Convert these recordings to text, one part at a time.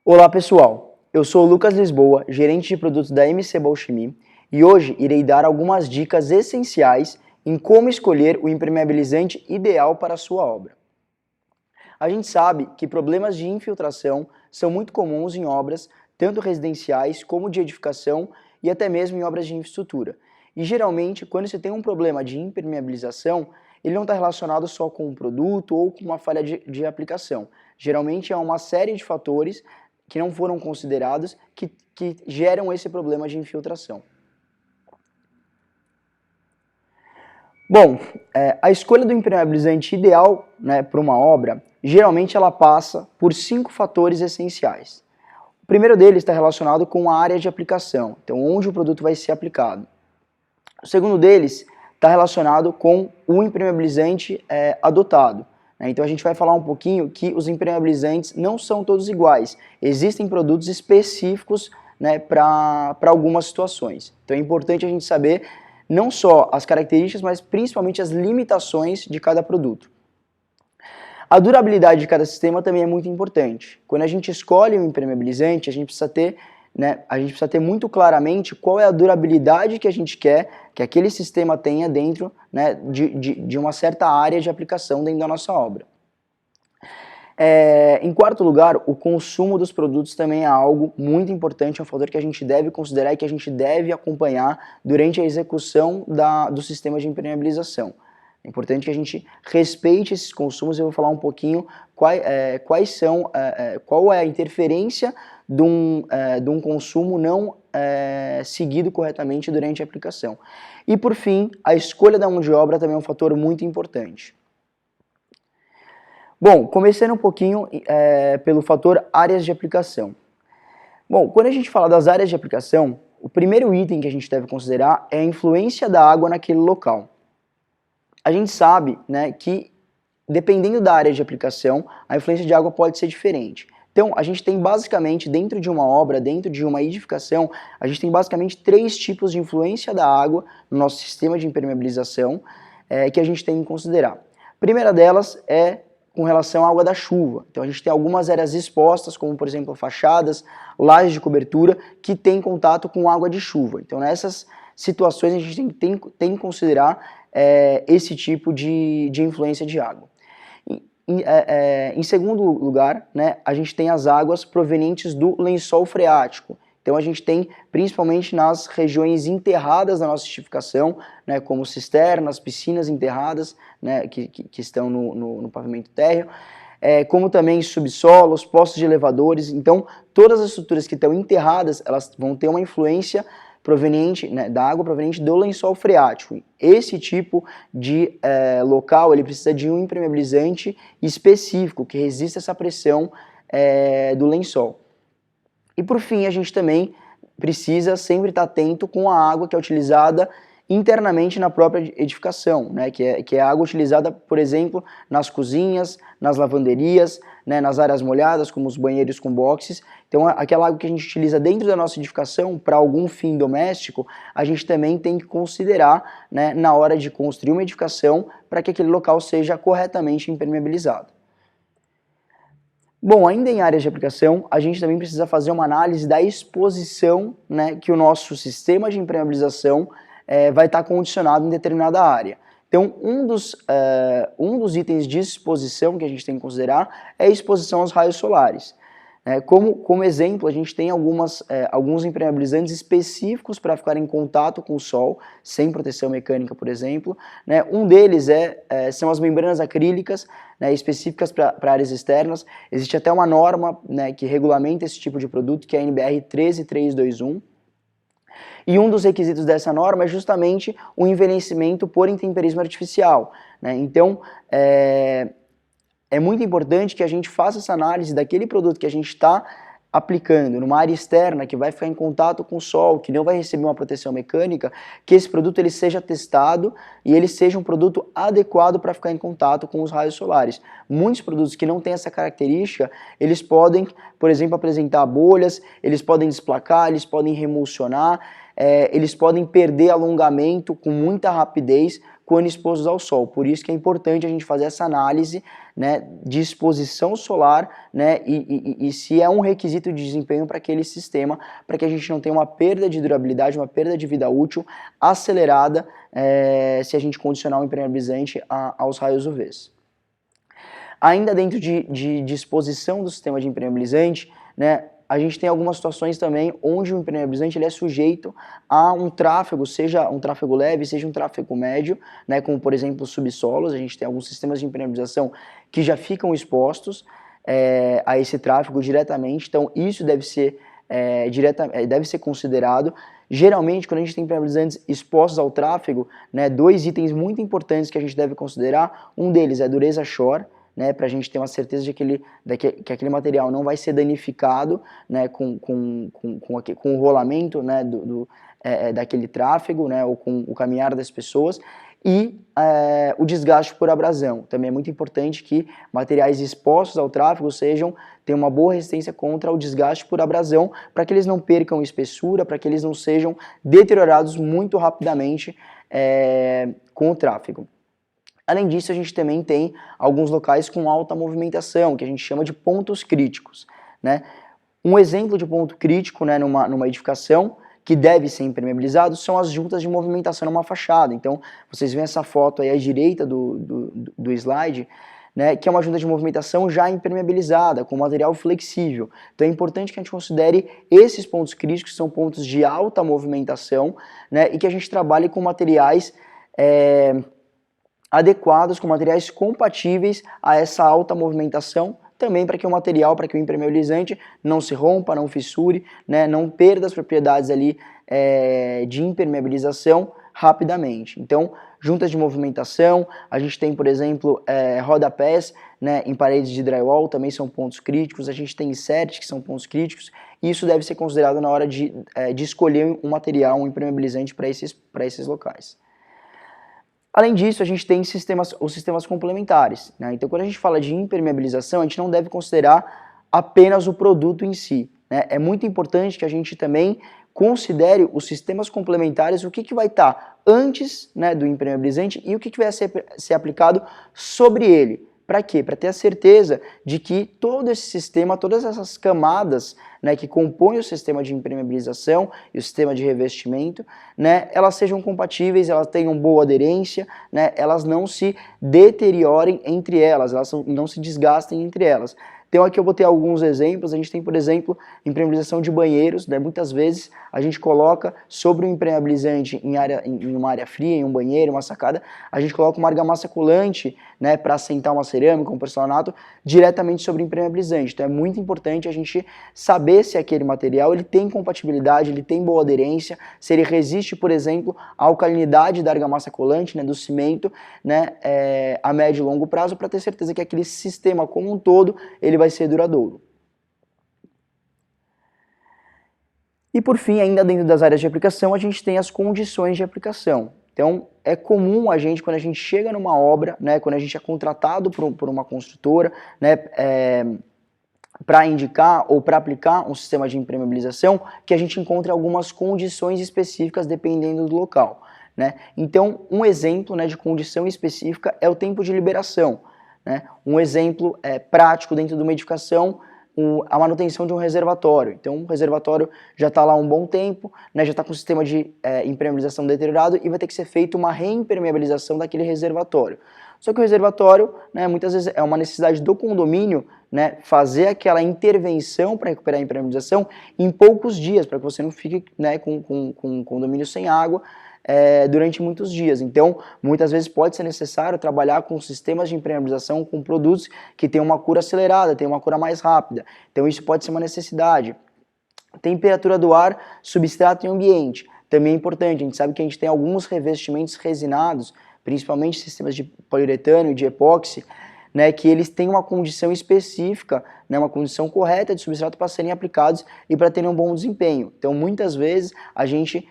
Olá pessoal, eu sou o Lucas Lisboa, gerente de produtos da MC Bauchimi, e hoje irei dar algumas dicas essenciais em como escolher o impermeabilizante ideal para a sua obra. A gente sabe que problemas de infiltração são muito comuns em obras, tanto residenciais como de edificação e até mesmo em obras de infraestrutura. E geralmente, quando você tem um problema de impermeabilização, ele não está relacionado só com um produto ou com uma falha de aplicação. Geralmente é uma série de fatores que não foram considerados que geram esse problema de infiltração. Bom, a escolha do impermeabilizante ideal, né, para uma obra, geralmente ela passa por 5 fatores essenciais. O primeiro deles está relacionado com a área de aplicação, então onde o produto vai ser aplicado. O segundo deles está relacionado com o impermeabilizante adotado. Então a gente vai falar um pouquinho que os impermeabilizantes não são todos iguais. Existem produtos específicos, né, para algumas situações. Então é importante a gente saber não só as características, mas principalmente as limitações de cada produto. A durabilidade de cada sistema também é muito importante. Quando a gente escolhe um impermeabilizante, a gente precisa ter muito claramente qual é a durabilidade que a gente quer que aquele sistema tenha dentro, né, de uma certa área de aplicação dentro da nossa obra. Em quarto lugar, o consumo dos produtos também é algo muito importante, é um fator que a gente deve considerar e que a gente deve acompanhar durante a execução do sistema de impermeabilização. É importante que a gente respeite esses consumos. Eu vou falar um pouquinho qual é a interferência de um consumo não seguido corretamente durante a aplicação. E por fim, a escolha da mão de obra também é um fator muito importante. Bom, começando um pouquinho pelo fator áreas de aplicação. Bom, quando a gente fala das áreas de aplicação, o primeiro item que a gente deve considerar é a influência da água naquele local. A gente sabe, né, que dependendo da área de aplicação, a influência de água pode ser diferente. Então, a gente tem basicamente, dentro de uma obra, dentro de uma edificação, a gente tem basicamente 3 tipos de influência da água no nosso sistema de impermeabilização que a gente tem que considerar. A primeira delas é com relação à água da chuva. Então, a gente tem algumas áreas expostas, como por exemplo fachadas, lajes de cobertura, que têm contato com água de chuva. Então, nessas situações, a gente tem que considerar esse tipo de influência de água. Em segundo lugar, né, a gente tem as águas provenientes do lençol freático. Então a gente tem principalmente nas regiões enterradas da nossa edificação, né, como cisternas, piscinas enterradas, né, que estão no pavimento térreo, como também subsolos, postos de elevadores. Então todas as estruturas que estão enterradas, elas vão ter uma influência proveniente, né, da água proveniente do lençol freático. Esse tipo de local, ele precisa de um impermeabilizante específico que resista essa pressão do lençol. E por fim, a gente também precisa sempre estar atento com a água que é utilizada internamente na própria edificação, né, que é a água utilizada, por exemplo, nas cozinhas, nas lavanderias, né, nas áreas molhadas, como os banheiros com boxes. Então, aquela água que a gente utiliza dentro da nossa edificação para algum fim doméstico, a gente também tem que considerar, né, na hora de construir uma edificação para que aquele local seja corretamente impermeabilizado. Bom, ainda em áreas de aplicação, a gente também precisa fazer uma análise da exposição, né, que o nosso sistema de impermeabilização vai estar condicionado em determinada área. Então, um dos itens de exposição que a gente tem que considerar é a exposição aos raios solares. Como exemplo, a gente tem alguns impermeabilizantes específicos para ficar em contato com o sol, sem proteção mecânica, por exemplo. Um deles são as membranas acrílicas, né, específicas para áreas externas. Existe até uma norma, né, que regulamenta esse tipo de produto, que é a NBR 13321. E um dos requisitos dessa norma é justamente o envelhecimento por intemperismo artificial, né? Então, é muito importante que a gente faça essa análise daquele produto que a gente está aplicando numa área externa, que vai ficar em contato com o sol, que não vai receber uma proteção mecânica, que esse produto ele seja testado e ele seja um produto adequado para ficar em contato com os raios solares. Muitos produtos que não têm essa característica, eles podem, por exemplo, apresentar bolhas, eles podem desplacar, eles podem remulsionar, eles podem perder alongamento com muita rapidez quando expostos ao sol. Por isso que é importante a gente fazer essa análise, né, de exposição solar, né, e se é um requisito de desempenho para aquele sistema, para que a gente não tenha uma perda de durabilidade, uma perda de vida útil acelerada se a gente condicionar o impermeabilizante aos raios UVs. Ainda dentro de exposição do sistema de impermeabilizante, né, a gente tem algumas situações também onde o impermeabilizante ele é sujeito a um tráfego, seja um tráfego leve, seja um tráfego médio, né, como por exemplo subsolos. A gente tem alguns sistemas de impermeabilização que já ficam expostos a esse tráfego diretamente, então isso deve ser, deve ser considerado. Geralmente, quando a gente tem impermeabilizantes expostos ao tráfego, né, dois itens muito importantes que a gente deve considerar, um deles é a dureza Shore, né, para a gente ter uma certeza de que aquele material não vai ser danificado, né, com o rolamento, né, daquele tráfego, né, ou com o caminhar das pessoas, e o desgaste por abrasão. Também é muito importante que materiais expostos ao tráfego tenham uma boa resistência contra o desgaste por abrasão, para que eles não percam espessura, para que eles não sejam deteriorados muito rapidamente com o tráfego. Além disso, a gente também tem alguns locais com alta movimentação, que a gente chama de pontos críticos, né? Um exemplo de ponto crítico, né, numa edificação que deve ser impermeabilizado são as juntas de movimentação numa fachada. Então, vocês veem essa foto aí à direita do slide, né, que é uma junta de movimentação já impermeabilizada, com material flexível. Então é importante que a gente considere esses pontos críticos, que são pontos de alta movimentação, né, e que a gente trabalhe com materiais adequados, com materiais compatíveis a essa alta movimentação, também para que o material, para que o impermeabilizante não se rompa, não fissure, né, não perda as propriedades ali de impermeabilização rapidamente. Então, juntas de movimentação, a gente tem, por exemplo, rodapés, né, em paredes de drywall, também são pontos críticos, a gente tem inserts, que são pontos críticos, e isso deve ser considerado na hora de escolher um material, um impermeabilizante para esses locais. Além disso, a gente tem os sistemas complementares, né? Então, quando a gente fala de impermeabilização, a gente não deve considerar apenas o produto em si, né? É muito importante que a gente também considere os sistemas complementares, o que vai estar antes, né, do impermeabilizante e o que vai ser aplicado sobre ele. Para quê? Para ter a certeza de que todo esse sistema, todas essas camadas, né, que compõem o sistema de impermeabilização e o sistema de revestimento, né, elas sejam compatíveis, elas tenham boa aderência, né, elas não se deteriorem entre elas não se desgastem entre elas. Então aqui eu botei alguns exemplos. A gente tem, por exemplo, impermeabilização de banheiros, né? Muitas vezes a gente coloca sobre o impermeabilizante em uma área fria, em um banheiro, uma sacada, a gente coloca uma argamassa colante, né, para assentar uma cerâmica, um porcelanato, diretamente sobre o impermeabilizante. Então é muito importante a gente saber se aquele material ele tem compatibilidade, ele tem boa aderência, se ele resiste, por exemplo, à alcalinidade da argamassa colante, né, do cimento, né, a médio e longo prazo, para ter certeza que aquele sistema como um todo ele vai ser duradouro. E por fim, ainda dentro das áreas de aplicação, a gente tem as condições de aplicação. Então, é comum a gente, quando a gente chega numa obra, né, quando a gente é contratado por uma construtora, né, para indicar ou para aplicar um sistema de impermeabilização, que a gente encontre algumas condições específicas dependendo do local, né? Então, um exemplo, né, de condição específica é o tempo de liberação, né? Um exemplo prático dentro de uma edificação, a manutenção de um reservatório. Então, o reservatório já está lá há um bom tempo, né, já está com o sistema de impermeabilização deteriorado e vai ter que ser feita uma reimpermeabilização daquele reservatório. Só que o reservatório, né, muitas vezes é uma necessidade do condomínio, né, fazer aquela intervenção para recuperar a impermeabilização em poucos dias, para que você não fique, né, com o condomínio sem água durante muitos dias. Então, muitas vezes pode ser necessário trabalhar com sistemas de impermeabilização, com produtos que têm uma cura acelerada, têm uma cura mais rápida. Então, isso pode ser uma necessidade. Temperatura do ar, substrato e ambiente. Também é importante. A gente sabe que a gente tem alguns revestimentos resinados, principalmente sistemas de poliuretano e de epóxi, né, que eles têm uma condição específica, né, uma condição correta de substrato para serem aplicados e para terem um bom desempenho. Então, muitas vezes, a gente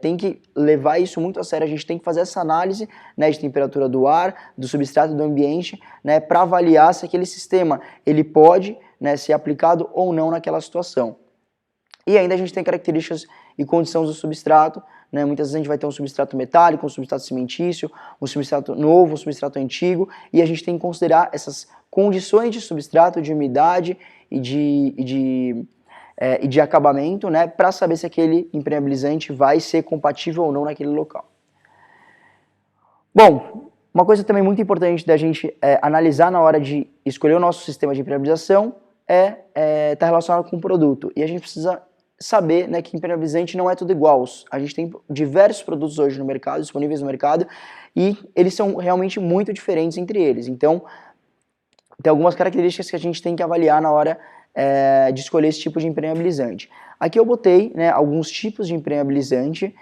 tem que levar isso muito a sério, a gente tem que fazer essa análise, né, de temperatura do ar, do substrato e do ambiente, né, para avaliar se aquele sistema ele pode, né, ser aplicado ou não naquela situação. E ainda a gente tem características e condições do substrato, né? Muitas vezes a gente vai ter um substrato metálico, um substrato cimentício, um substrato novo, um substrato antigo, e a gente tem que considerar essas condições de substrato, de umidade e de acabamento, né, para saber se aquele impermeabilizante vai ser compatível ou não naquele local. Bom, uma coisa também muito importante da gente analisar na hora de escolher o nosso sistema de impermeabilização tá relacionado com o produto. E a gente precisa saber, né, que impermeabilizante não é tudo igual. A gente tem diversos produtos hoje no mercado, disponíveis no mercado, e eles são realmente muito diferentes entre eles. Então, tem algumas características que a gente tem que avaliar na hora de escolher esse tipo de impermeabilizante. Aqui eu botei, né, alguns tipos de impermeabilizante,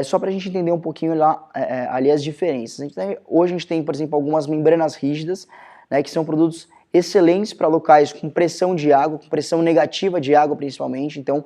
só para a gente entender um pouquinho lá, ali as diferenças. Hoje a gente tem, por exemplo, algumas membranas rígidas, né, que são produtos excelentes para locais com pressão de água, com pressão negativa de água principalmente. Então,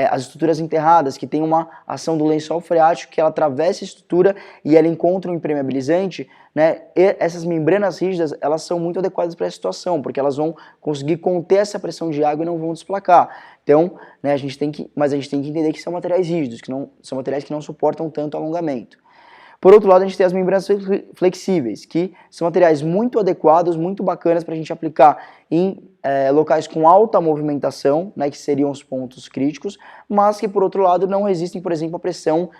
as estruturas enterradas, que tem uma ação do lençol freático, que ela atravessa a estrutura e ela encontra um impermeabilizante, né? E essas membranas rígidas, elas são muito adequadas para essa situação, porque elas vão conseguir conter essa pressão de água e não vão desplacar. Então, né, a gente tem que entender que são materiais rígidos, são materiais que não suportam tanto alongamento. Por outro lado, a gente tem as membranas flexíveis, que são materiais muito adequados, muito bacanas para a gente aplicar em locais com alta movimentação, né, que seriam os pontos críticos, mas que, por outro lado, não resistem, por exemplo, à pressão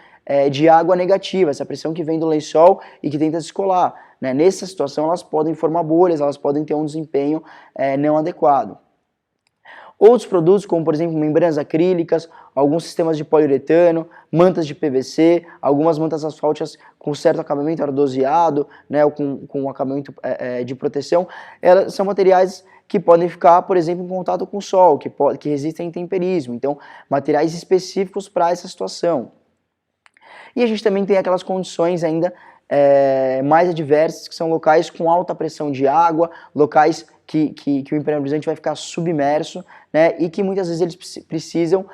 de água negativa, essa pressão que vem do lençol e que tenta descolar. Né? Nessa situação, elas podem formar bolhas, elas podem ter um desempenho não adequado. Outros produtos, como por exemplo membranas acrílicas, alguns sistemas de poliuretano, mantas de PVC, algumas mantas asfálticas com certo acabamento ardoseado, né, ou com acabamento de proteção, elas são materiais que podem ficar, por exemplo, em contato com o sol, que resistem a intemperismo, então materiais específicos para essa situação. E a gente também tem aquelas condições ainda mais adversas, que são locais com alta pressão de água, locais que o impermeabilizante vai ficar submerso, né, e que muitas vezes eles precisam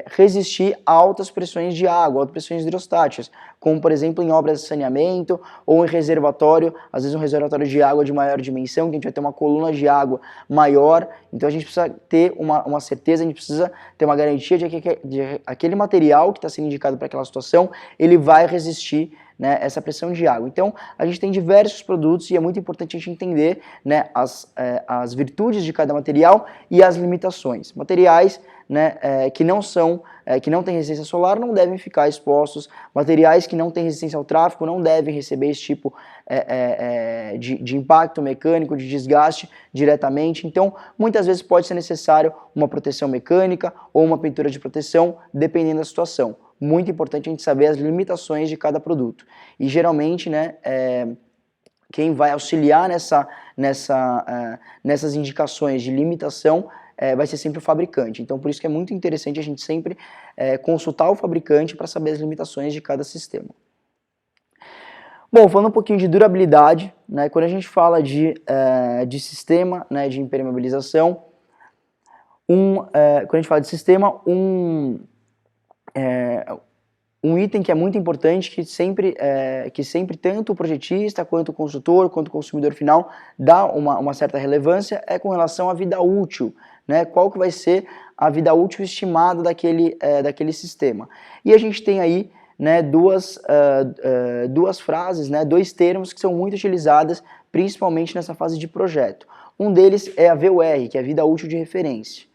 resistir a altas pressões de água, altas pressões hidrostáticas, como por exemplo em obras de saneamento ou em reservatório, às vezes um reservatório de água de maior dimensão, que a gente vai ter uma coluna de água maior, então a gente precisa ter uma certeza, a gente precisa ter uma garantia de que aquele material que está sendo indicado para aquela situação, ele vai resistir, né, essa pressão de água. Então, a gente tem diversos produtos e é muito importante a gente entender, né, as virtudes de cada material e as limitações. Materiais, né, que não têm resistência solar não devem ficar expostos, materiais que não têm resistência ao tráfego não devem receber esse tipo de impacto mecânico, de desgaste diretamente. Então, muitas vezes pode ser necessário uma proteção mecânica ou uma pintura de proteção, dependendo da situação. Muito importante a gente saber as limitações de cada produto. E geralmente, né, quem vai auxiliar nessas indicações de limitação vai ser sempre o fabricante. Então, por isso que é muito interessante a gente sempre consultar o fabricante para saber as limitações de cada sistema. Bom, falando um pouquinho de durabilidade, né, quando a gente fala de sistema, né, de impermeabilização, quando a gente fala de sistema, um item que é muito importante, que sempre tanto o projetista, quanto o consultor, quanto o consumidor final dá uma certa relevância, é com relação à vida útil, né? Qual que vai ser a vida útil estimada daquele sistema. E a gente tem aí, né, duas frases, né, dois termos que são muito utilizadas, principalmente nessa fase de projeto. Um deles é a VUR, que é a vida útil de referência.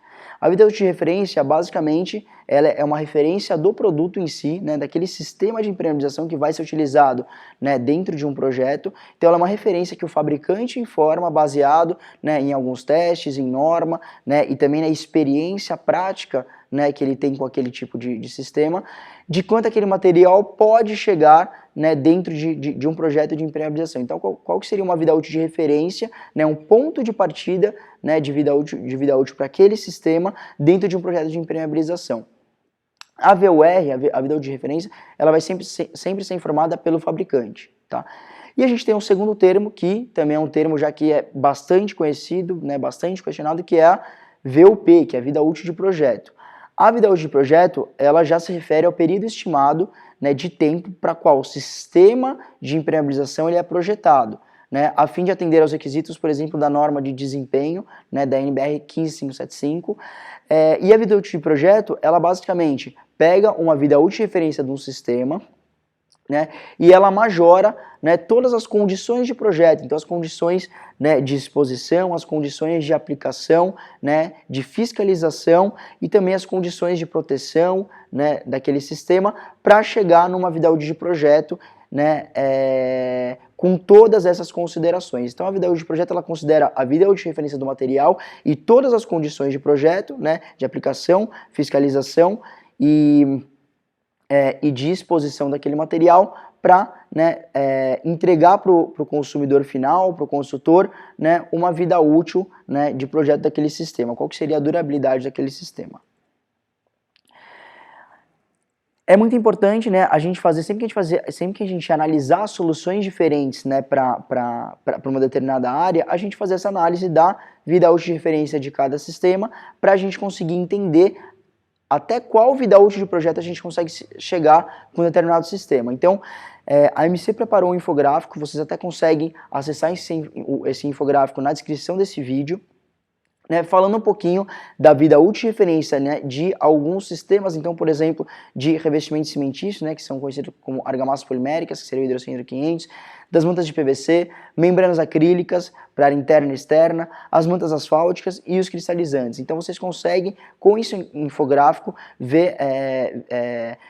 A vida útil de referência, basicamente, ela é uma referência do produto em si, né, daquele sistema de impermeabilização que vai ser utilizado, né, dentro de um projeto. Então, ela é uma referência que o fabricante informa, baseado, né, em alguns testes, em norma, né, e também na experiência prática, né, que ele tem com aquele tipo de sistema, de quanto aquele material pode chegar, né, dentro de um projeto de impermeabilização. Então, qual que seria uma vida útil de referência, né, um ponto de partida, né, de vida útil para aquele sistema dentro de um projeto de impermeabilização. A VUR, a vida útil de referência, ela vai sempre ser informada pelo fabricante. Tá? E a gente tem um segundo termo, que também é um termo já que é bastante conhecido, né, bastante questionado, que é a VUP, que é a vida útil de projeto. A vida útil de projeto, ela já se refere ao período estimado, né, de tempo para qual o sistema de impermeabilização ele é projetado. né, a fim de atender aos requisitos, por exemplo, da norma de desempenho, né, da NBR 15575. E a vida útil de projeto, ela basicamente pega uma vida útil de referência de um sistema, né, e ela majora, né, todas as condições de projeto, então as condições, né, de exposição, as condições de aplicação, né, de fiscalização e também as condições de proteção, né, daquele sistema para chegar numa vida útil de projeto, né, com todas essas considerações. Então a vida útil de projeto ela considera a vida útil de referência do material e todas as condições de projeto, né, de aplicação, fiscalização e de exposição daquele material para, né, entregar para o consumidor final, para o consultor, né, uma vida útil, né, de projeto daquele sistema. Qual que seria a durabilidade daquele sistema? É muito importante, né, a gente fazer, sempre que a gente analisar soluções diferentes, né, para uma determinada área, a gente fazer essa análise da vida útil de referência de cada sistema para a gente conseguir entender até qual vida útil de projeto a gente consegue chegar com um determinado sistema. Então, a MC preparou um infográfico, vocês até conseguem acessar esse infográfico na descrição desse vídeo, né, falando um pouquinho da vida útil de referência, né, de alguns sistemas, então, por exemplo, de revestimento cimentício, né, que são conhecidos como argamassas poliméricas, que seria o hidrocílico 500, das mantas de PVC, membranas acrílicas para área interna e externa, as mantas asfálticas e os cristalizantes. Então vocês conseguem, com isso infográfico, ver,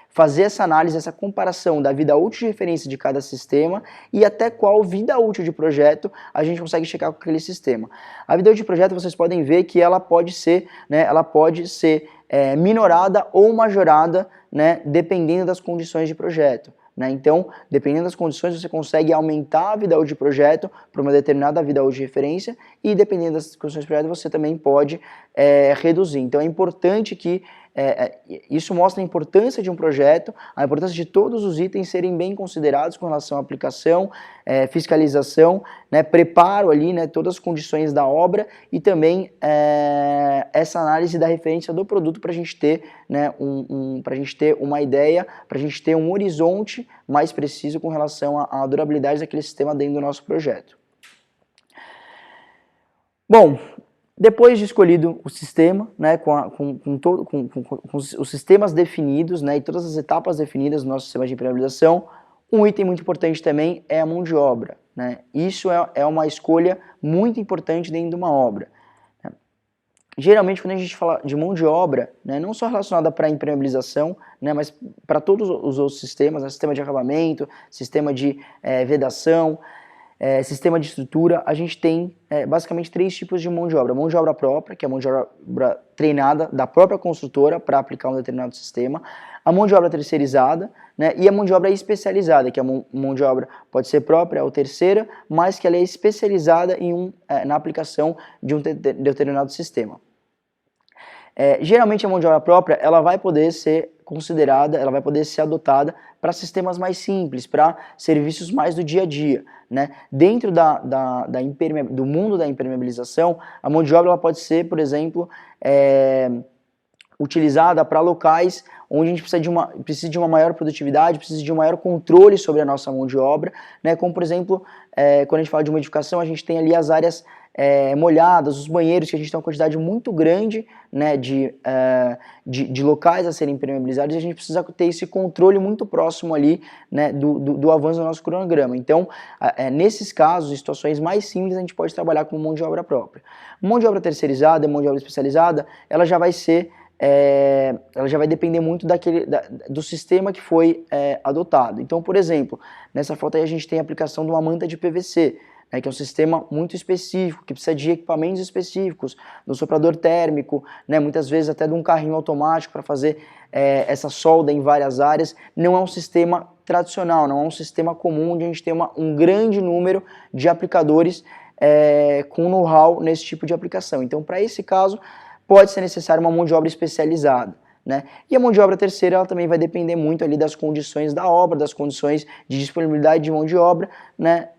fazer essa análise, essa comparação da vida útil de referência de cada sistema e até qual vida útil de projeto a gente consegue chegar com aquele sistema. A vida útil de projeto vocês podem ver que ela pode ser, né, minorada ou majorada, né, dependendo das condições de projeto. Né? Então, dependendo das condições, você consegue aumentar a vida útil de projeto para uma determinada vida útil de referência e, dependendo das condições de projeto, você também pode reduzir. Então, é importante que isso mostra a importância de um projeto, a importância de todos os itens serem bem considerados com relação à aplicação, fiscalização, né, preparo ali, né, todas as condições da obra e também essa análise da referência do produto para a gente ter, né, para a gente ter uma ideia, para a gente ter um horizonte mais preciso com relação à durabilidade daquele sistema dentro do nosso projeto. Bom, depois de escolhido o sistema, né, com os sistemas definidos, né, e todas as etapas definidas no nosso sistema de impermeabilização, um item muito importante também é a mão de obra. Né? Isso é uma escolha muito importante dentro de uma obra. Né? Geralmente, quando a gente fala de mão de obra, né, não só relacionada para a impermeabilização, né, mas para todos os outros sistemas, né, sistema de acabamento, sistema de vedação, sistema de estrutura, a gente tem basicamente 3 tipos de mão de obra. Mão de obra própria, que é a mão de obra treinada da própria construtora para aplicar um determinado sistema. A mão de obra terceirizada, né, e a mão de obra especializada, que a mão de obra pode ser própria ou terceira, mas que ela é especializada na aplicação de um determinado sistema. Geralmente a mão de obra própria ela vai poder ser considerada, ela vai poder ser adotada para sistemas mais simples, para serviços mais do dia a dia. Né? Dentro do mundo da impermeabilização, a mão de obra ela pode ser, por exemplo, utilizada para locais onde a gente precisa de uma maior produtividade, precisa de um maior controle sobre a nossa mão de obra, né? Como por exemplo, quando a gente fala de uma edificação, a gente tem ali as áreas molhadas, os banheiros, que a gente tem uma quantidade muito grande, né, de locais a serem impermeabilizados, e a gente precisa ter esse controle muito próximo ali, né, do avanço do nosso cronograma. Então, nesses casos, em situações mais simples, a gente pode trabalhar com mão de obra própria. Mão de obra terceirizada, mão de obra especializada, ela já vai ser ela já vai depender muito do sistema que foi adotado. Então, por exemplo, nessa foto aí a gente tem a aplicação de uma manta de PVC, né, que é um sistema muito específico, que precisa de equipamentos específicos, do soprador térmico, né, muitas vezes até de um carrinho automático para fazer essa solda em várias áreas. Não é um sistema tradicional, não é um sistema comum onde a gente tem um grande número de aplicadores com know-how nesse tipo de aplicação. Então, para esse caso, pode ser necessária uma mão de obra especializada. Né? E a mão de obra terceira ela também vai depender muito ali das condições da obra, das condições de disponibilidade de mão de obra, né?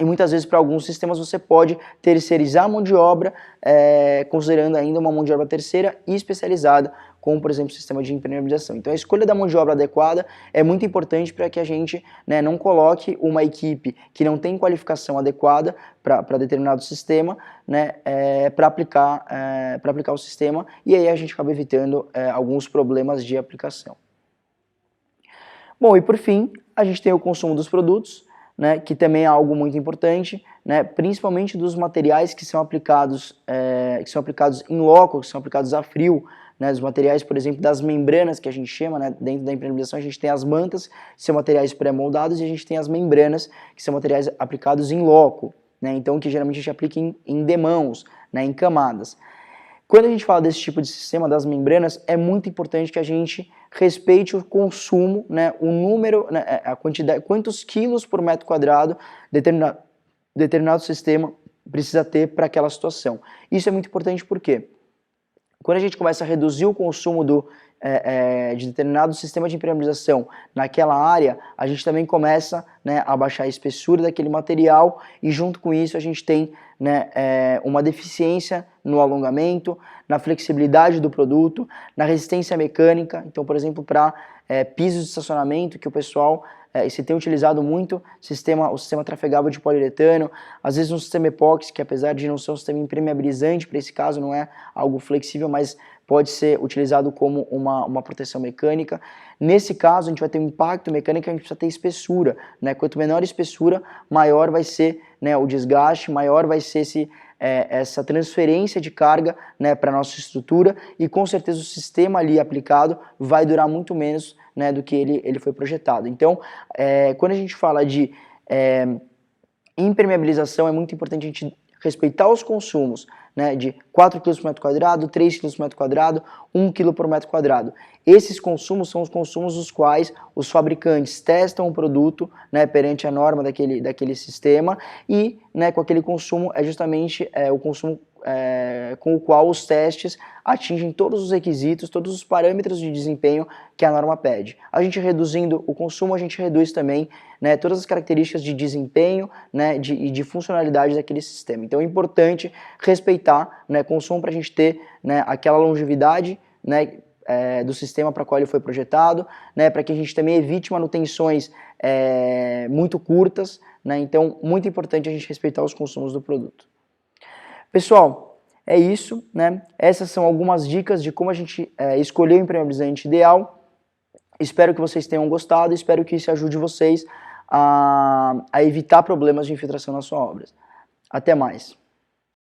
E muitas vezes para alguns sistemas você pode terceirizar a mão de obra, considerando ainda uma mão de obra terceira e especializada como, por exemplo, o sistema de impermeabilização. Então, a escolha da mão de obra adequada é muito importante para que a gente, né, não coloque uma equipe que não tem qualificação adequada para determinado sistema, né, para aplicar o sistema, e aí a gente acaba evitando alguns problemas de aplicação. Bom, e por fim, a gente tem o consumo dos produtos, né, que também é algo muito importante, né, principalmente dos materiais que são aplicados em loco, que são aplicados a frio, né, os materiais, por exemplo, das membranas que a gente chama, né, dentro da impermeabilização a gente tem as mantas, que são materiais pré-moldados, e a gente tem as membranas, que são materiais aplicados em loco, né, então que geralmente a gente aplica em demãos, né, em camadas. Quando a gente fala desse tipo de sistema, das membranas, é muito importante que a gente respeite o consumo, né, o número, né, a quantidade, quantos quilos por metro quadrado determinado sistema precisa ter para aquela situação. Isso é muito importante porque quando a gente começa a reduzir o consumo de determinado sistema de impermeabilização naquela área, a gente também começa, né, a baixar a espessura daquele material e junto com isso a gente tem, né, uma deficiência no alongamento, na flexibilidade do produto, na resistência mecânica. Então, por exemplo, para pisos de estacionamento, que o pessoal se tem utilizado muito o sistema trafegável de poliuretano, às vezes um sistema epóxi, que apesar de não ser um sistema impermeabilizante, para esse caso não é algo flexível, mas pode ser utilizado como uma proteção mecânica. Nesse caso, a gente vai ter um impacto mecânico, a gente precisa ter espessura, né? Quanto menor a espessura, maior vai ser, né, o desgaste, maior vai ser essa transferência de carga, né, para a nossa estrutura, e com certeza o sistema ali aplicado vai durar muito menos, né, do que ele foi projetado. Então, quando a gente fala de impermeabilização, é muito importante a gente respeitar os consumos, né, de 4 kg por metro quadrado, 3 kg por metro quadrado, 1 kg por metro quadrado. Esses consumos são os consumos dos quais os fabricantes testam o produto, né, perante a norma daquele sistema, e, né, com aquele consumo é justamente o consumo com o qual os testes atingem todos os requisitos, todos os parâmetros de desempenho que a norma pede. A gente reduzindo o consumo, a gente reduz também, né, todas as características de desempenho, né, e de funcionalidade daquele sistema. Então é importante respeitar, né, consumo para a gente ter, né, aquela longevidade, né, do sistema para qual ele foi projetado, né, para que a gente também evite manutenções muito curtas, né, então muito importante a gente respeitar os consumos do produto. Pessoal, é isso, né? Essas são algumas dicas de como a gente escolher o impermeabilizante ideal. Espero que vocês tenham gostado, espero que isso ajude vocês a evitar problemas de infiltração nas suas obras. Até mais!